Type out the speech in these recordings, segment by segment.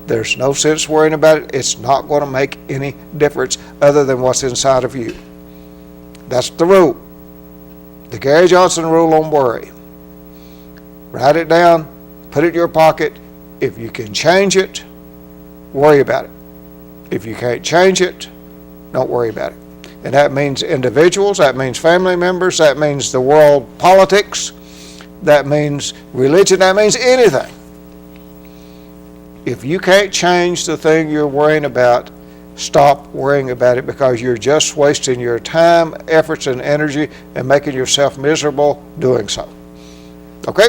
There's no sense worrying about it. It's not going to make any difference other than what's inside of you. That's the rule. The Gary Johnson rule on worry. Write it down, put it in your pocket. If you can change it, worry about it. If you can't change it, don't worry about it. And that means individuals, that means family members, that means the world politics, that means religion, that means anything. If you can't change the thing you're worrying about, stop worrying about it, because you're just wasting your time, efforts, and energy and making yourself miserable doing so. Okay?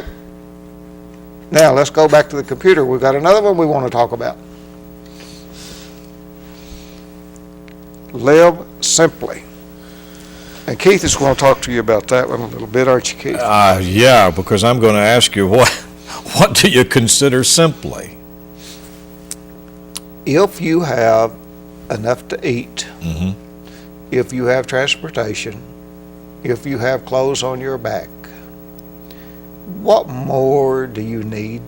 Now let's go back to the computer. We've got another one we want to talk about. Live simply. And Keith is going to talk to you about that one a little bit, aren't you, Keith? Yeah, because I'm going to ask you, what do you consider simply? If you have enough to eat, if you have transportation, if you have clothes on your back, what more do you need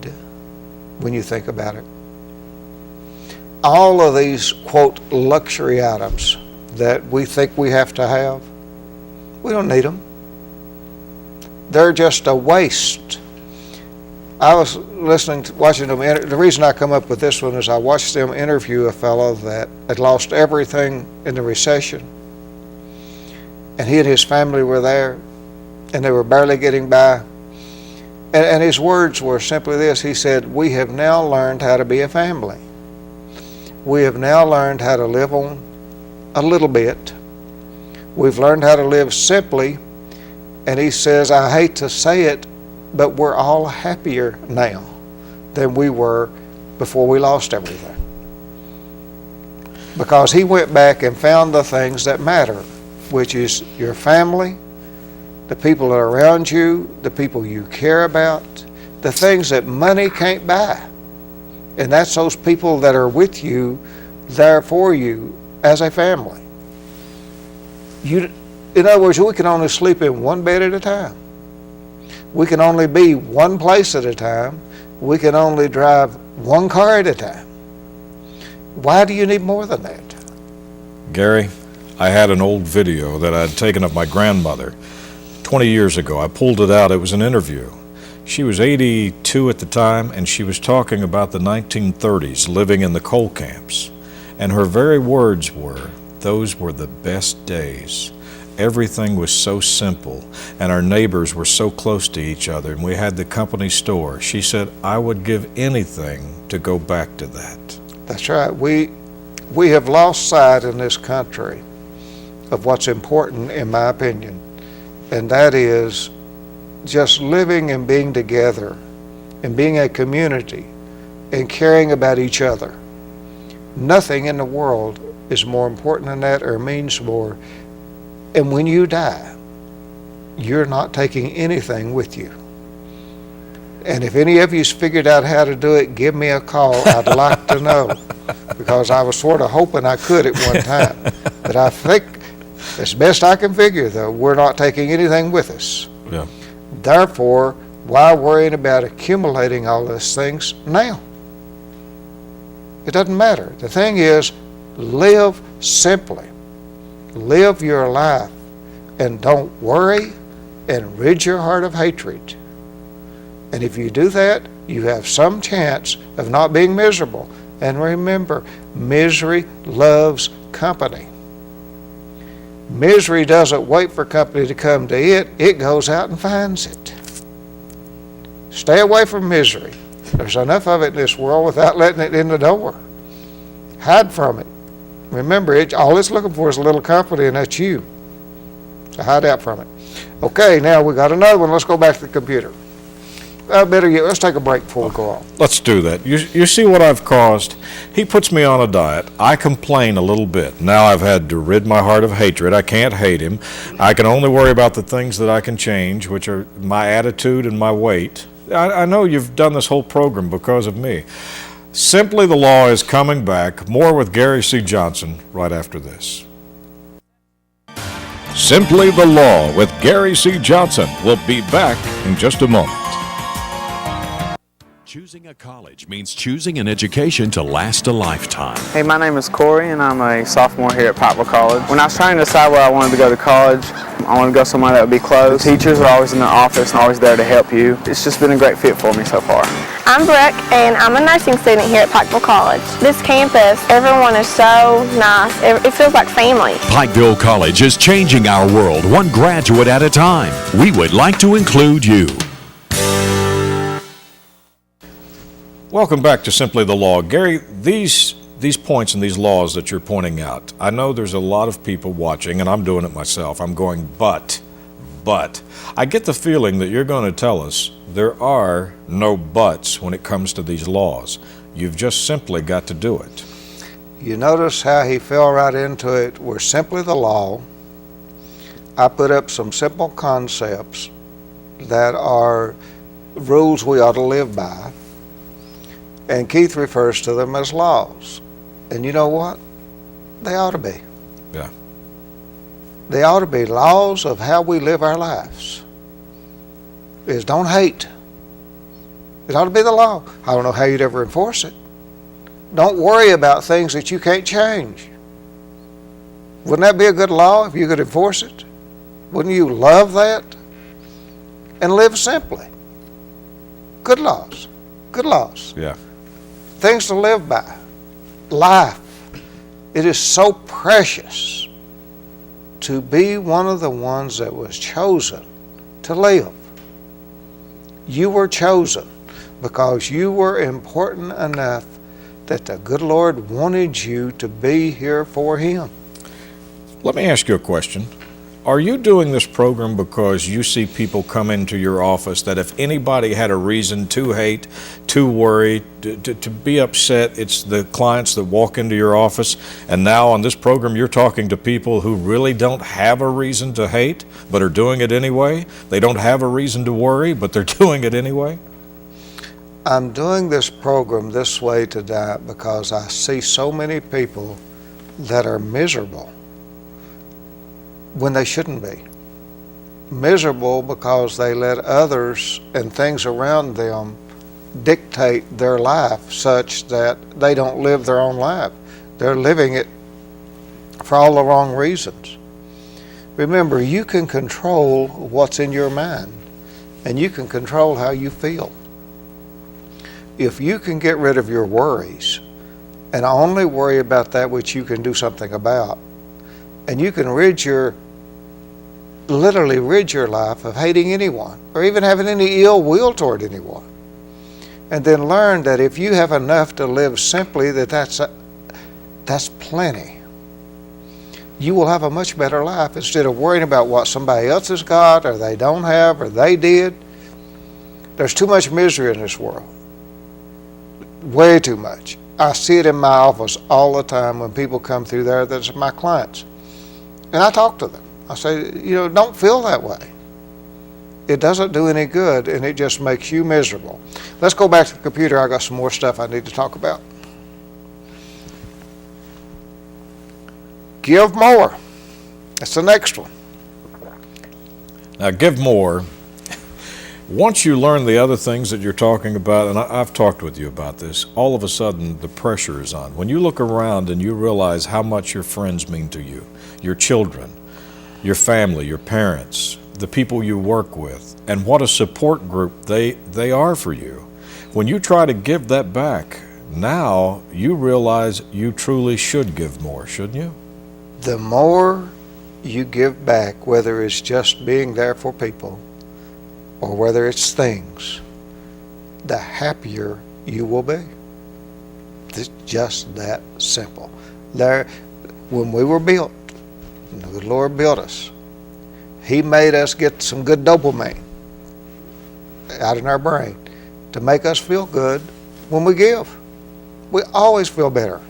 when you think about it? All of these, quote, luxury items that we think we have to have, we don't need them. They're just a waste. I was watching them. The reason I come up with this one is I watched them interview a fellow that had lost everything in the recession. And he and his family were there, and they were barely getting by. And his words were simply this. He said, "We have now learned how to be a family. We have now learned how to live on a little bit. We've learned how to live simply." And he says, I hate to say it, but we're all happier now than we were before we lost everything. Because he went back and found the things that matter, which is your family, the people that are around you, the people you care about, the things that money can't buy. And that's those people that are with you, there for you as a family. In other words, we can only sleep in one bed at a time. We can only be one place at a time. We can only drive one car at a time. Why do you need more than that? Gary, I had an old video that I'd taken of my grandmother 20 years ago. I pulled it out. It was an interview. She was 82 at the time, and she was talking about the 1930s, living in the coal camps. And her very words were, "Those were the best days. Everything was so simple, and our neighbors were so close to each other, and we had the company store." She said, "I would give anything to go back to that." That's right. We have lost sight in this country of what's important, in my opinion, and that is just living and being together and being a community and caring about each other. Nothing in the world is more important than that or means more. And when you die, you're not taking anything with you. And if any of you's figured out how to do it, give me a call. I'd like to know, because I was sort of hoping I could at one time. But I think, as best I can figure, though, we're not taking anything with us. Yeah. Therefore, why worrying about accumulating all these things now? It doesn't matter. The thing is, live simply. Live your life and don't worry and rid your heart of hatred. And if you do that, you have some chance of not being miserable. And remember, misery loves company. Misery doesn't wait for company to come to it. It goes out and finds it. Stay away from misery. There's enough of it in this world without letting it in the door. Hide from it. Remember, all it's looking for is a little company, and that's you. So hide out from it. Okay, now we got another one. Let's go back to the computer. Better yet, let's take a break before we go on. Let's do that. You see what I've caused? He puts me on a diet. I complain a little bit. Now I've had to rid my heart of hatred. I can't hate him. I can only worry about the things that I can change, which are my attitude and my weight. I know you've done this whole program because of me. Simply the Law is coming back. More with Gary C. Johnson right after this. Simply the Law with Gary C. Johnson will be back in just a moment. Choosing a college means choosing an education to last a lifetime. Hey, my name is Corey, and I'm a sophomore here at Pikeville College. When I was trying to decide where I wanted to go to college, I wanted to go somewhere that would be close. The teachers are always in their office and always there to help you. It's just been a great fit for me so far. I'm Brooke, and I'm a nursing student here at Pikeville College. This campus, everyone is so nice. It feels like family. Pikeville College is changing our world one graduate at a time. We would like to include you. Welcome back to Simply the Law. Gary, these points and these laws that you're pointing out, I know there's a lot of people watching, and I'm doing it myself. I'm going, but. I get the feeling that you're going to tell us there are no buts when it comes to these laws. You've just simply got to do it. You notice how he fell right into it. We're simply the law. I put up some simple concepts that are rules we ought to live by. And Keith refers to them as laws. And you know what? They ought to be. Yeah. They ought to be laws of how we live our lives. Is don't hate. It ought to be the law. I don't know how you'd ever enforce it. Don't worry about things that you can't change. Wouldn't that be a good law if you could enforce it? Wouldn't you love that? And live simply. Good laws. Good laws. Yeah. Things to live by. Life. It is so precious to be one of the ones that was chosen to live. You were chosen because you were important enough that the good Lord wanted you to be here for Him. Let me ask you a question. Are you doing this program because you see people come into your office that if anybody had a reason to hate, to worry, to be upset, it's the clients that walk into your office, and now on this program you're talking to people who really don't have a reason to hate but are doing it anyway? They don't have a reason to worry but they're doing it anyway? I'm doing this program this way tonight because I see so many people that are miserable when they shouldn't be. Miserable because they let others and things around them dictate their life such that they don't live their own life. They're living it for all the wrong reasons. Remember, you can control what's in your mind, and you can control how you feel. If you can get rid of your worries and only worry about that which you can do something about, and you can literally rid your life of hating anyone or even having any ill will toward anyone. And then learn that if you have enough to live simply, that's plenty. You will have a much better life instead of worrying about what somebody else has got or they don't have or they did. There's too much misery in this world. Way too much. I see it in my office all the time when people come through there that's my clients. And I talk to them. I say, don't feel that way. It doesn't do any good, and it just makes you miserable. Let's go back to the computer. I got some more stuff I need to talk about. Give more. That's the next one. Now, give more. Once you learn the other things that you're talking about, and I've talked with you about this, all of a sudden the pressure is on. When you look around and you realize how much your friends mean to you, your children, your family, your parents, the people you work with, and what a support group they are for you. When you try to give that back, now you realize you truly should give more, shouldn't you? The more you give back, whether it's just being there for people or whether it's things, the happier you will be. It's just that simple. When we were built, the Lord built us. He made us get some good dopamine out in our brain to make us feel good when we give. We always feel better.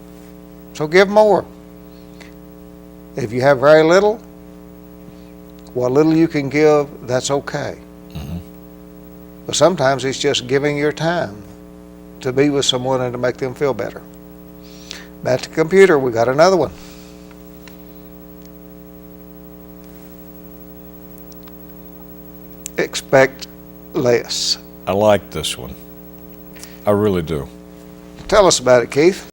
So give more. If you have very little, what little you can give, that's okay. Mm-hmm. But sometimes it's just giving your time to be with someone and to make them feel better. Back to the computer, we got another one. Expect less. I like this one. I really do. Tell us about it, Keith.